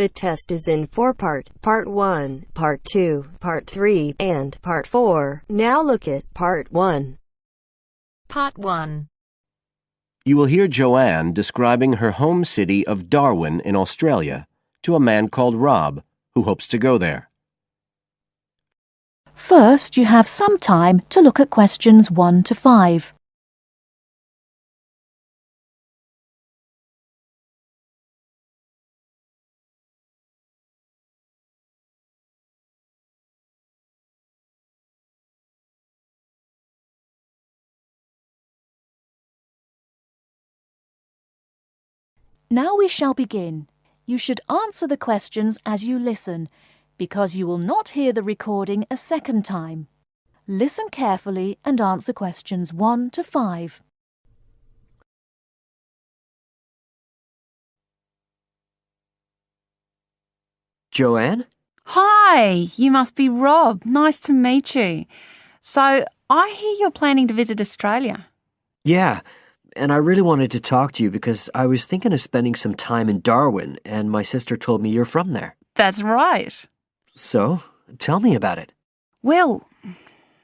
The test is in 4 parts: Part 1, Part 2, Part 3, and Part 4. Now look at Part 1. Part 1. You will hear Joanne describing her home city of Darwin in Australia to a man called Rob, who hopes to go there. First, you have some time to look at questions 1 to 5. Now we shall begin. You should answer the questions as you listen, because you will not hear the recording a second time. Listen carefully and answer questions 1 to 5. Joanne? Hi, you must be Rob. Nice to meet you. So, I hear you're planning to visit Australia. Yeah, and I really wanted to talk to you because I was thinking of spending some time in Darwin, and my sister told me you're from there. That's right. So, tell me about it. Well,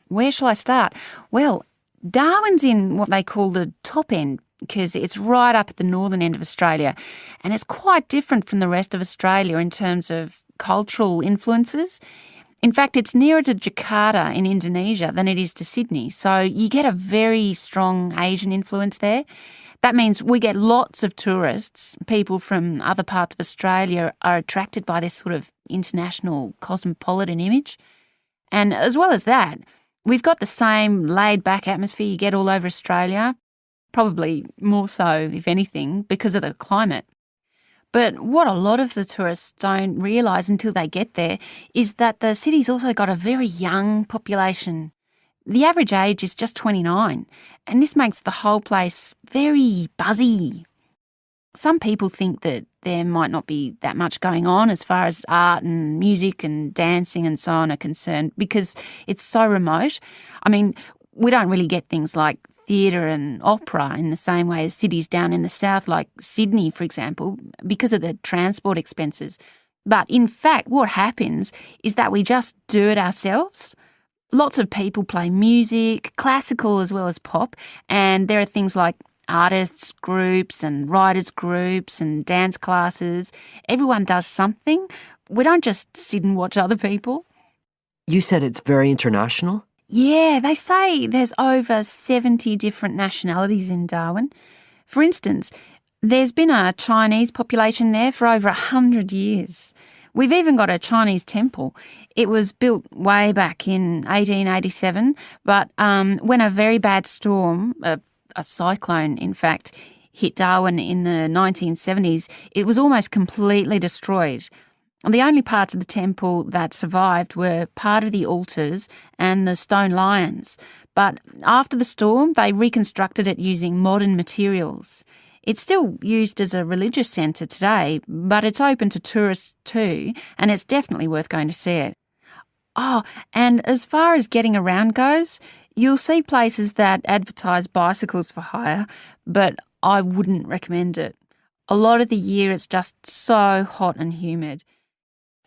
where shall I start? Well, Darwin's in what they call the top end because it's right up at the northern end of Australia, and it's quite different from the rest of Australia in terms of cultural influences. In fact, it's nearer to Jakarta in Indonesia than it is to Sydney, so you get a very strong Asian influence there. That means we get lots of tourists. People from other parts of Australia are attracted by this sort of international cosmopolitan image. And as well as that, we've got the same laid-back atmosphere you get all over Australia, probably more so, if anything, because of the climate. But what a lot of the tourists don't realise until they get there is that the city's also got a very young population. The average age is just 29, and this makes the whole place very buzzy. Some people think that there might not be that much going on as far as art and music and dancing and so on are concerned because it's so remote. I mean, we don't really get things like theatre and opera in the same way as cities down in the south, like Sydney, for example, because of the transport expenses. But in fact, what happens is that we just do it ourselves. Lots of people play music, classical as well as pop, and there are things like artists groups and writers groups and dance classes. Everyone does something. We don't just sit and watch other people. You said it's very international? Yeah, they say there's over 70 different nationalities in Darwin. For instance, there's been a Chinese population there for over 100 years. We've even got a Chinese temple. It was built way back in 1887, but when a very bad storm, a cyclone in fact, hit Darwin in the 1970s, it was almost completely destroyed. The only parts of the temple that survived were part of the altars and the stone lions. But after the storm, they reconstructed it using modern materials. It's still used as a religious centre today, but it's open to tourists too, and it's definitely worth going to see it. Oh, and as far as getting around goes, you'll see places that advertise bicycles for hire, but I wouldn't recommend it. A lot of the year it's just so hot and humid.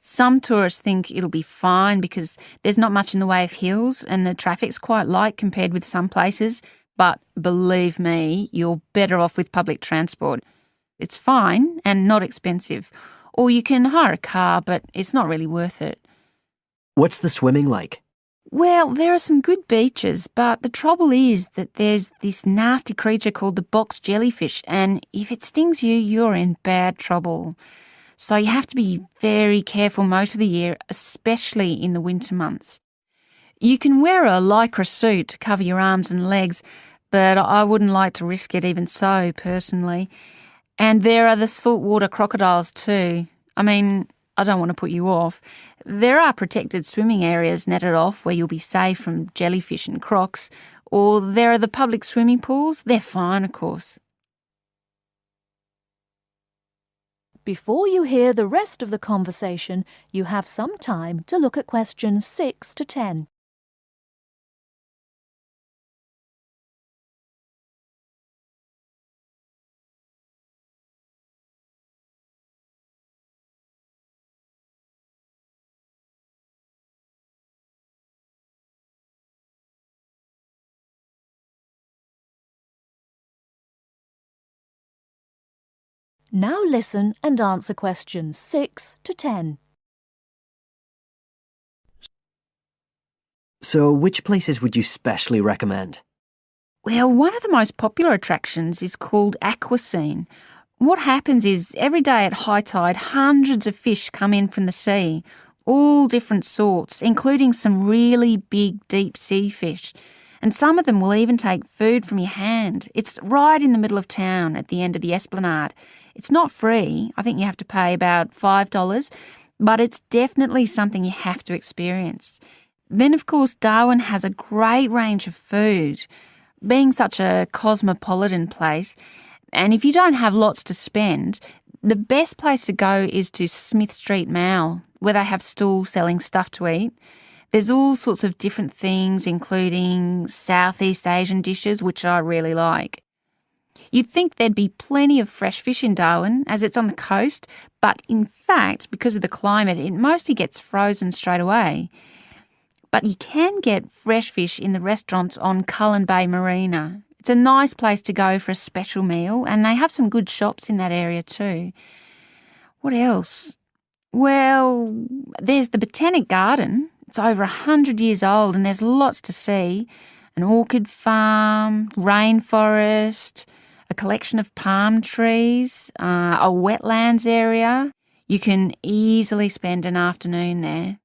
Some tourists think it'll be fine because there's not much in the way of hills and the traffic's quite light compared with some places, but believe me, you're better off with public transport. It's fine and not expensive. Or you can hire a car, but it's not really worth it. What's the swimming like? Well, there are some good beaches, but the trouble is that there's this nasty creature called the box jellyfish, and if it stings you, you're in bad trouble. So you have to be very careful most of the year, especially in the winter months. You can wear a lycra suit to cover your arms and legs, but I wouldn't like to risk it even so, personally. And there are the saltwater crocodiles too. I mean, I don't want to put you off. There are protected swimming areas netted off where you'll be safe from jellyfish and crocs, or there are the public swimming pools. They're fine, of course. Before you hear the rest of the conversation, you have some time to look at questions 6 to 10. Now listen and answer questions 6 to 10. So, which places would you specially recommend? Well, one of the most popular attractions is called Aquascene. What happens is every day at high tide, hundreds of fish come in from the sea, all different sorts, including some really big deep sea fish. And some of them will even take food from your hand. It's right in the middle of town at the end of the esplanade. It's not free. I think you have to pay about $5, but it's definitely something you have to experience. Then, of course, Darwin has a great range of food, being such a cosmopolitan place. And if you don't have lots to spend, the best place to go is to Smith Street Mall, where they have stalls selling stuff to eat. There's all sorts of different things, including Southeast Asian dishes, which I really like. You'd think there'd be plenty of fresh fish in Darwin, as it's on the coast, but in fact, because of the climate, it mostly gets frozen straight away. But you can get fresh fish in the restaurants on Cullen Bay Marina. It's a nice place to go for a special meal, and they have some good shops in that area too. What else? Well, there's the Botanic Garden. It's over 100 years old and there's lots to see. An orchid farm, rainforest, a collection of palm trees, a wetlands area. You can easily spend an afternoon there.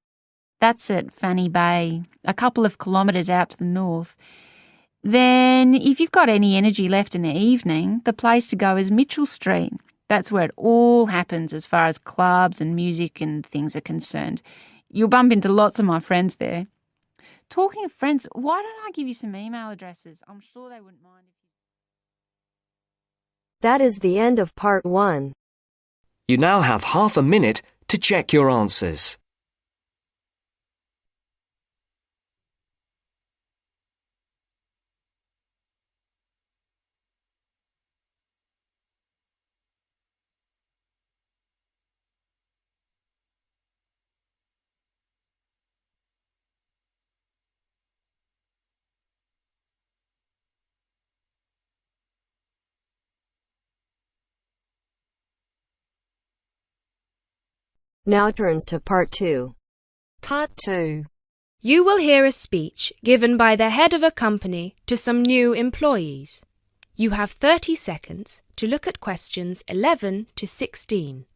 That's at Fanny Bay, a couple of kilometres out to the north. Then, if you've got any energy left in the evening, the place to go is Mitchell Street. That's where it all happens as far as clubs and music and things are concerned. You'll bump into lots of my friends there. Talking of friends, why don't I give you some email addresses? I'm sure they wouldn't mind. That is the end of part 1. You now have half a minute to check your answers. Now turns to part 2. Part 2. You will hear a speech given by the head of a company to some new employees. You have 30 seconds to look at questions 11 to 16.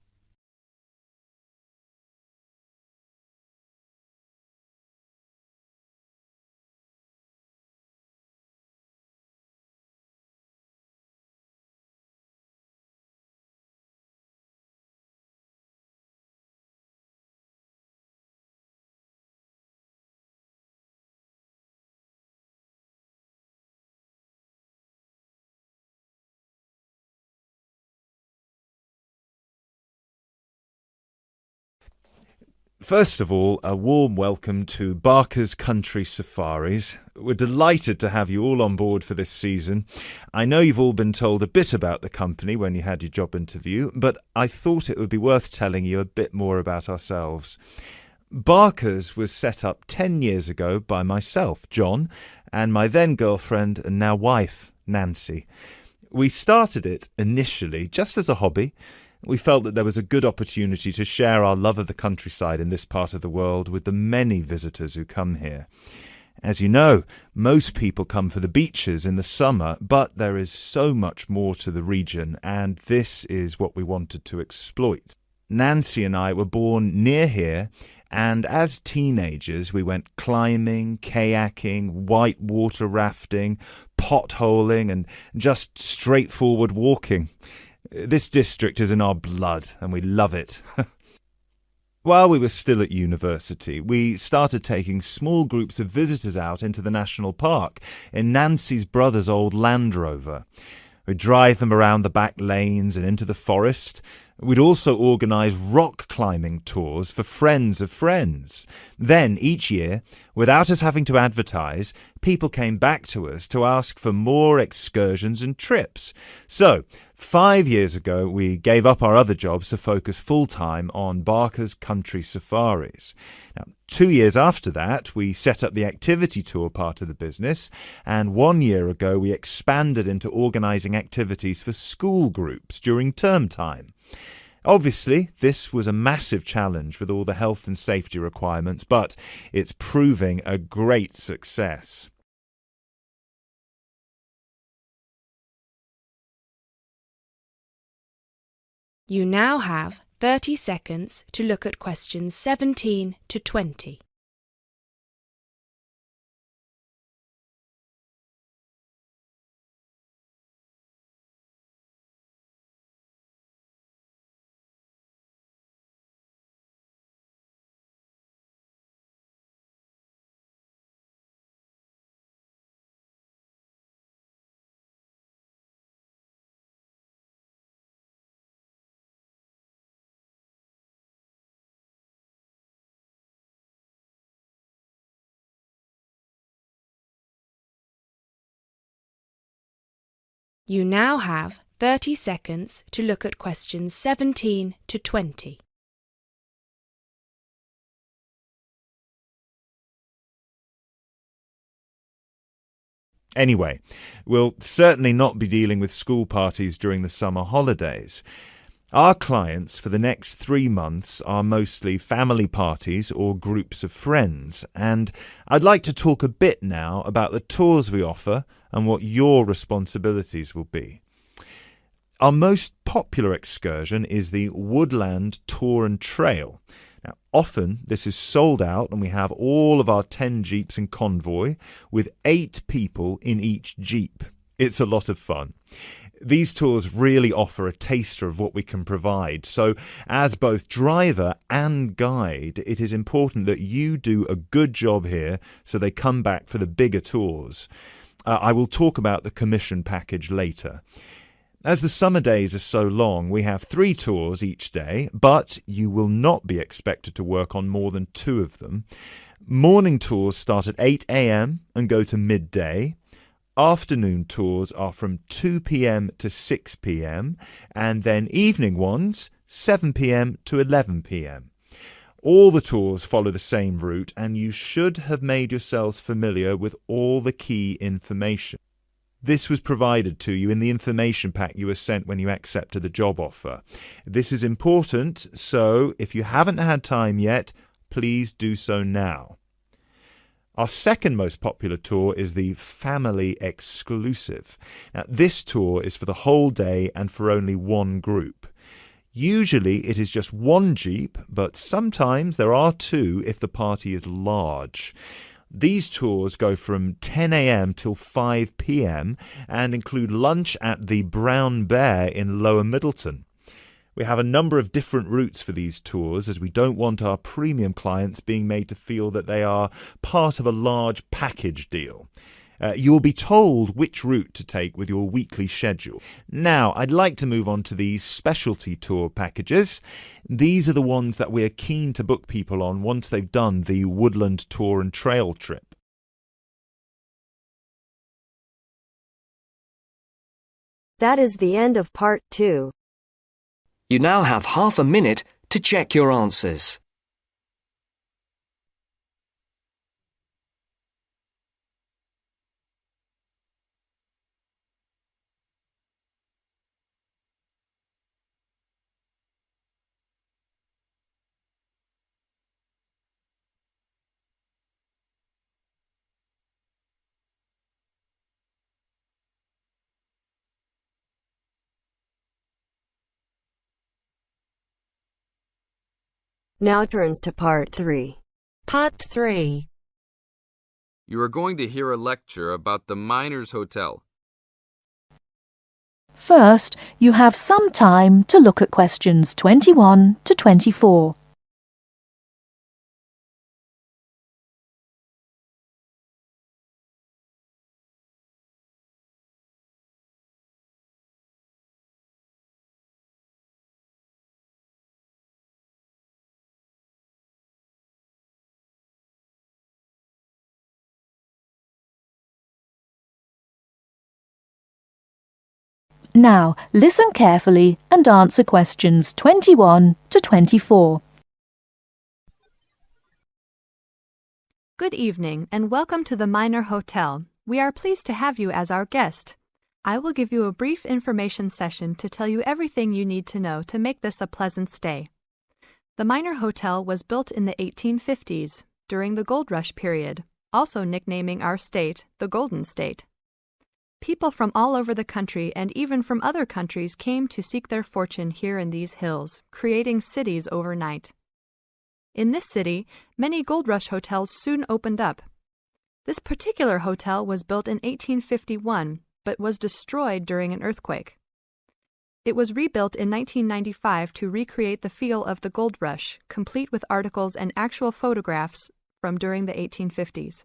First of all, a warm welcome to Barker's Country Safaris. We're delighted to have you all on board for this season. I know you've all been told a bit about the company when you had your job interview, but I thought it would be worth telling you a bit more about ourselves. Barker's was set up 10 years ago by myself, John, and my then girlfriend and now wife, Nancy. We started it initially just as a hobby. We felt that there was a good opportunity to share our love of the countryside in this part of the world with the many visitors who come here. As you know, most people come for the beaches in the summer, but there is so much more to the region, and this is what we wanted to exploit. Nancy and I were born near here, and as teenagers we went climbing, kayaking, white water rafting, potholing, and just straightforward walking. This district is in our blood, and we love it. While we were still at university, we started taking small groups of visitors out into the national park in Nancy's brother's old Land Rover. We'd drive them around the back lanes and into the forest, We'd also organise rock climbing tours for friends of friends. Then, each year, without us having to advertise, people came back to us to ask for more excursions and trips. So, 5 years ago, we gave up our other jobs to focus full-time on Barker's Country Safaris. Now, 2 years after that, we set up the activity tour part of the business, and 1 year ago, we expanded into organising activities for school groups during term time. Obviously, this was a massive challenge with all the health and safety requirements, but it's proving a great success. You now have 30 seconds to look at questions 17 to 20. You now have 30 seconds to look at questions 17 to 20. Anyway, we'll certainly not be dealing with school parties during the summer holidays. Our clients for the next 3 months are mostly family parties or groups of friends, and I'd like to talk a bit now about the tours we offer and what your responsibilities will be. Our most popular excursion is the Woodland Tour and Trail. Now, often this is sold out and we have all of our 10 jeeps in convoy with 8 people in each jeep. It's a lot of fun. These tours really offer a taster of what we can provide. So as both driver and guide, it is important that you do a good job here so they come back for the bigger tours. I will talk about the commission package later. As the summer days are so long, we have 3 tours each day, but you will not be expected to work on more than 2 of them. Morning tours start at 8 a.m. and go to midday. Afternoon tours are from 2 p.m. to 6 p.m. and then evening ones 7 p.m. to 11 p.m. All the tours follow the same route and you should have made yourselves familiar with all the key information. This was provided to you in the information pack you were sent when you accepted the job offer. This is important, so if you haven't had time yet, please do so now. Our second most popular tour is the Family Exclusive. Now, this tour is for the whole day and for only 1 group. Usually it is just 1 jeep, but sometimes there are 2 if the party is large. These tours go from 10 a.m. till 5 p.m. and include lunch at the Brown Bear in Lower Middleton. We have a number of different routes for these tours as we don't want our premium clients being made to feel that they are part of a large package deal. You will be told which route to take with your weekly schedule. Now, I'd like to move on to these specialty tour packages. These are the ones that we're keen to book people on once they've done the Woodland Tour and Trail trip. That is the end of part 2. You now have half a minute to check your answers. Now turns to part 3. Part 3. You are going to hear a lecture about the Miners Hotel. First, you have some time to look at questions 21 to 24. Now, listen carefully and answer questions 21 to 24. Good evening and welcome to the Minor Hotel. We are pleased to have you as our guest. I will give you a brief information session to tell you everything you need to know to make this a pleasant stay. The Minor Hotel was built in the 1850s, during the Gold Rush period, also nicknaming our state the Golden State. People from all over the country and even from other countries came to seek their fortune here in these hills, creating cities overnight. In this city, many Gold Rush hotels soon opened up. This particular hotel was built in 1851, but was destroyed during an earthquake. It was rebuilt in 1995 to recreate the feel of the Gold Rush, complete with articles and actual photographs from during the 1850s.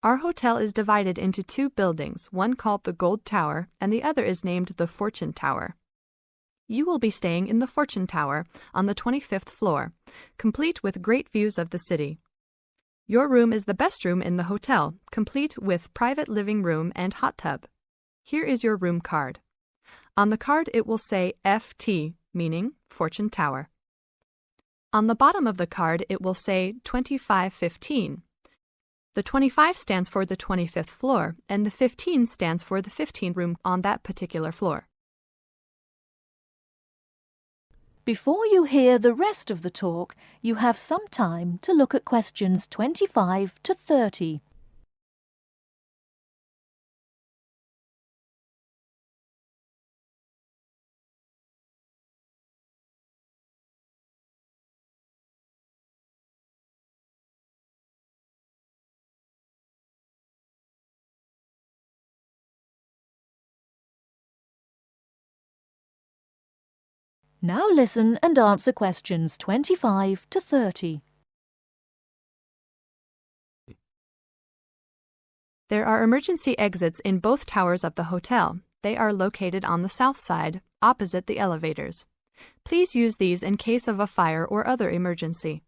Our hotel is divided into two buildings, one called the Gold Tower and the other is named the Fortune Tower. You will be staying in the Fortune Tower on the 25th floor, complete with great views of the city. Your room is the best room in the hotel, complete with private living room and hot tub. Here is your room card. On the card it will say FT, meaning Fortune Tower. On the bottom of the card it will say 2515. The 25 stands for the 25th floor, and the 15 stands for the 15th room on that particular floor. Before you hear the rest of the talk, you have some time to look at questions 25 to 30. Now listen and answer questions 25 to 30. There are emergency exits in both towers of the hotel. They are located on the south side, opposite the elevators. Please use these in case of a fire or other emergency.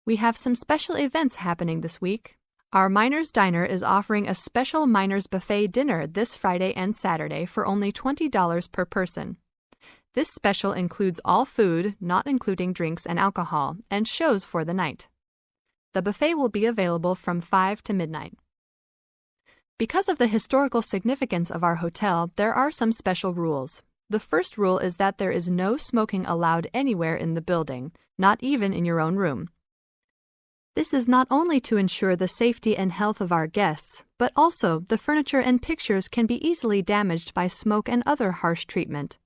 We have some special events happening this week. Our Miners Diner is offering a special Miners Buffet dinner this Friday and Saturday for only $20 per person. This special includes all food, not including drinks and alcohol, and shows for the night. The buffet will be available from 5 to midnight. Because of the historical significance of our hotel, there are some special rules. The first rule is that there is no smoking allowed anywhere in the building, not even in your own room. This is not only to ensure the safety and health of our guests, but also the furniture and pictures can be easily damaged by smoke and other harsh treatment.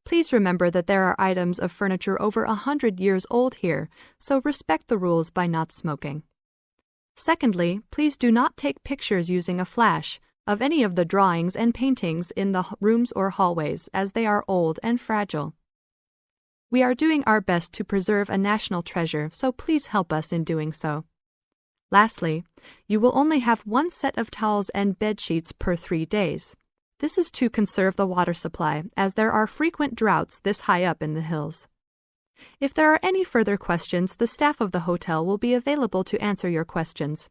Please remember that there are items of furniture over 100 years old here, so respect the rules by not smoking. Secondly, please do not take pictures using a flash of any of the drawings and paintings in the rooms or hallways, as they are old and fragile. We are doing our best to preserve a national treasure, so please help us in doing so. Lastly, you will only have one set of towels and bed sheets per 3 days. This is to conserve the water supply, as there are frequent droughts this high up in the hills. If there are any further questions, the staff of the hotel will be available to answer your questions.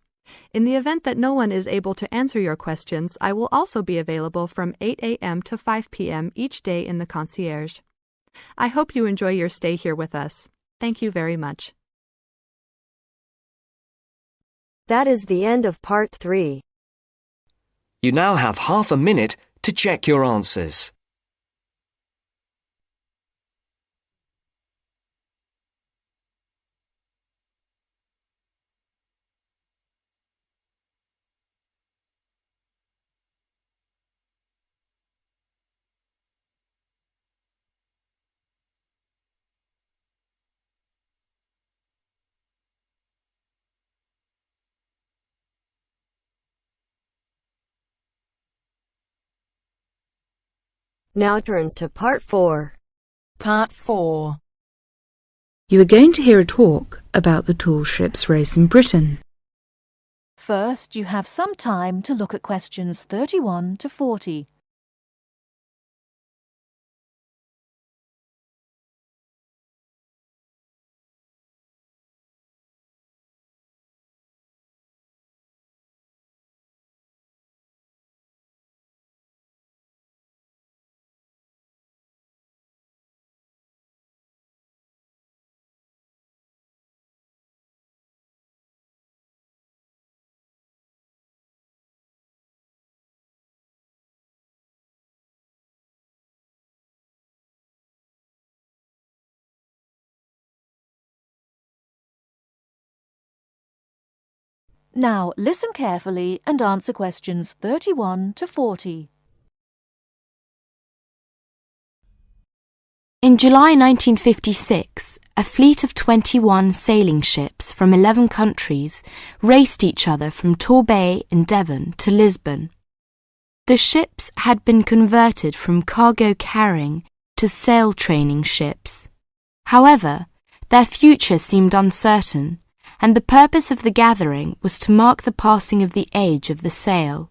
In the event that no one is able to answer your questions, I will also be available from 8 a.m. to 5 p.m. each day in the concierge. I hope you enjoy your stay here with us. Thank you very much. That is the end of part 3. You now have half a minute to check your answers. Now turns to part 4. Part 4. You are going to hear a talk about the tall ships race in Britain. First, you have some time to look at questions 31 to 40. Now listen carefully and answer questions 31 to 40. In July 1956, a fleet of 21 sailing ships from 11 countries raced each other from Torbay in Devon to Lisbon. The ships had been converted from cargo carrying to sail training ships. However, their future seemed uncertain, and the purpose of the gathering was to mark the passing of the age of the sail.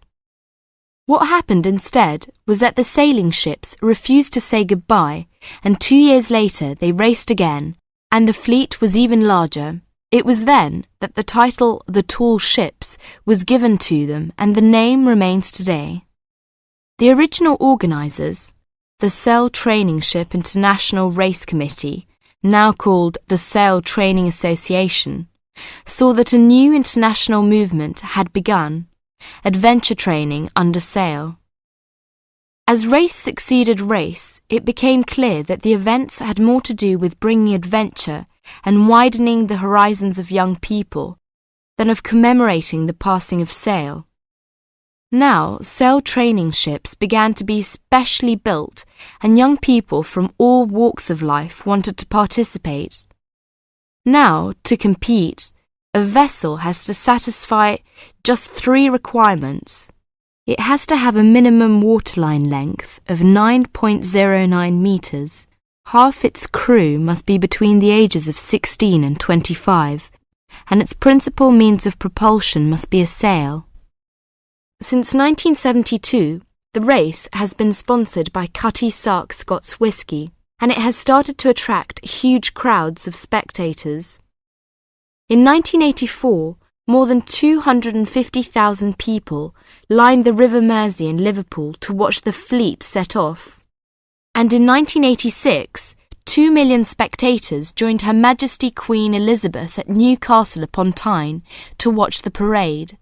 What happened instead was that the sailing ships refused to say goodbye, and 2 years later they raced again, and the fleet was even larger. It was then that the title "The Tall Ships" was given to them, and the name remains today. The original organisers, the Sail Training Ship International Race Committee, now called the Sail Training Association, saw that a new international movement had begun, adventure training under sail. As race succeeded race, it became clear that the events had more to do with bringing adventure and widening the horizons of young people than of commemorating the passing of sail. Now, sail training ships began to be specially built, and young people from all walks of life wanted to participate. Now, to compete, a vessel has to satisfy just 3 requirements. It has to have a minimum waterline length of 9.09 metres. Half its crew must be between the ages of 16 and 25, and its principal means of propulsion must be a sail. Since 1972, the race has been sponsored by Cutty Sark Scots Whisky, and it has started to attract huge crowds of spectators. In 1984, more than 250,000 people lined the River Mersey in Liverpool to watch the fleet set off. And in 1986, 2 million spectators joined Her Majesty Queen Elizabeth at Newcastle upon Tyne to watch the parade.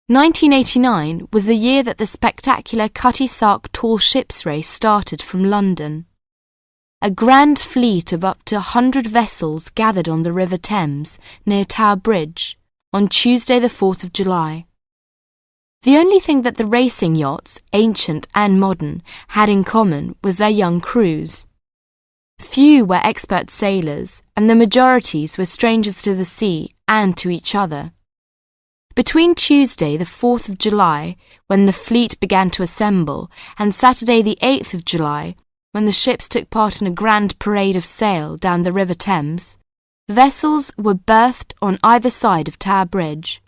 1989 was the year that the spectacular Cutty Sark Tall Ships race started from London. A grand fleet of up to 100 vessels gathered on the River Thames near Tower Bridge on Tuesday the 4th of July. The only thing that the racing yachts, ancient and modern, had in common was their young crews. Few were expert sailors, and the majorities were strangers to the sea and to each other. Between Tuesday the 4th of July, when the fleet began to assemble, and Saturday the 8th of July, when the ships took part in a grand parade of sail down the River Thames, vessels were berthed on either side of Tower Bridge.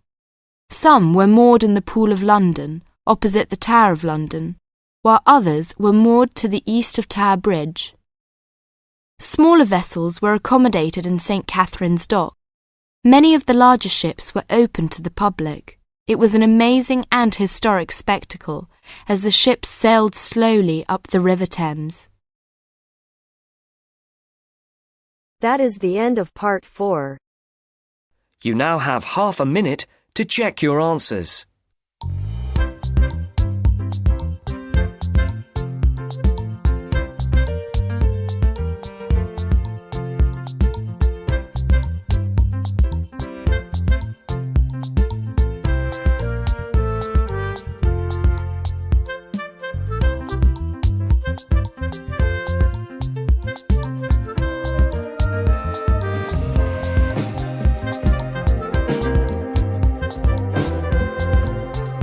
Some were moored in the Pool of London, opposite the Tower of London, while others were moored to the east of Tower Bridge. Smaller vessels were accommodated in St. Catherine's Dock. Many of the larger ships were open to the public. It was an amazing and historic spectacle as the ships sailed slowly up the River Thames. That is the end of part 4. You now have half a minute to check your answers.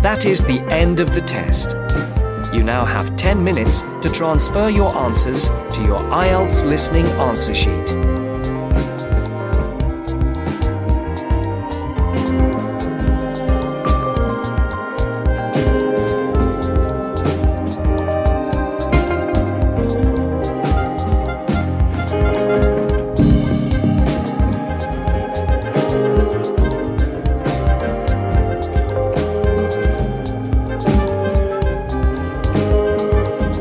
That is the end of the test. You now have 10 minutes to transfer your answers to your Ielts listening answer sheet.